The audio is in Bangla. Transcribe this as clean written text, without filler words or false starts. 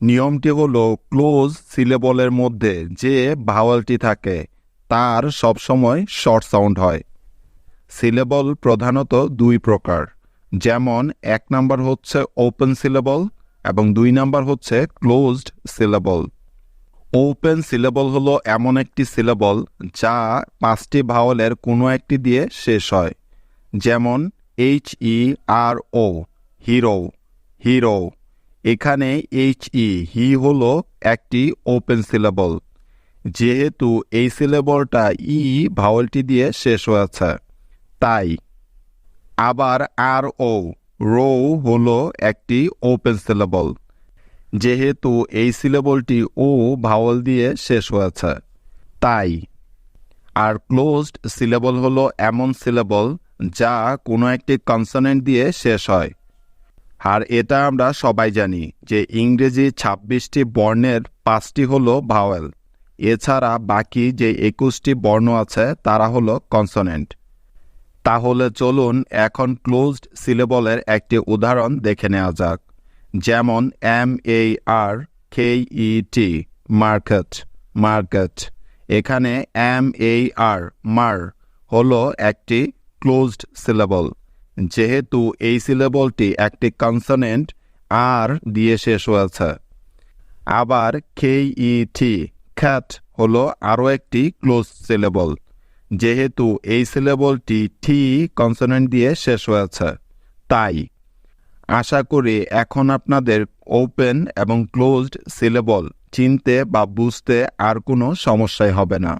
নিয়মটি হলো ক্লোজ সিলেবলের মধ্যে যে ভাওয়ালটি থাকে তার সবসময় শর্ট সাউন্ড হয়। সিলেবল প্রধানত দুই প্রকার, যেমন 1 নাম্বার হচ্ছে ওপেন সিলেবল এবং 2 নাম্বার হচ্ছে ক্লোজড সিলেবল। ওপেন সিলেবল হলো এমন একটি সিলেবল যা 5টি ভাওয়ালের কোনো একটি দিয়ে শেষ হয়, যেমন HERO হিরো, হিরো। এখানে হি হলো একটি ওপেন সিলেবল, যেহেতু এই সিলেবলটা ভাওয়ালটি দিয়ে শেষ হয়েছে তাই। আবার রো হলো একটি ওপেন সিলেবল, যেহেতু এই সিলেবলটি ভাওয়াল দিয়ে শেষ হয়েছে তাই। আর ক্লোজড সিলেবল হলো এমন সিলেবল যা কোনো একটি কনসোনেন্ট দিয়ে শেষ হয়। আর এটা আমরা সবাই জানি যে ইংরেজি 26টি বর্ণের 5টি হলো ভাওয়েল, এছাড়া বাকি যে 21টি বর্ণ আছে তারা হলো কনসোনেন্ট। তাহলে চলুন এখন ক্লোজড সিলেবলের একটি উদাহরণ দেখে নেওয়া যাক, যেমন MARKET মার্কেট, মার্কেট। এখানে মার হলো একটি ক্লোজড সিলেবল, যেহেতু এই সিলেবলটি একটি কনসোনেন্ট আর দিয়ে শেষ হয়েছে। আবার ক্যাট হলো আরও একটি ক্লোজ সিলেবল, যেহেতু এই সিলেবলটি কনসোনেন্ট দিয়ে শেষ হয়েছে তাই। আশা করি এখন আপনাদের ওপেন এবং ক্লোজড সিলেবল চিনতে বা বুঝতে আর কোনো সমস্যাই হবে না।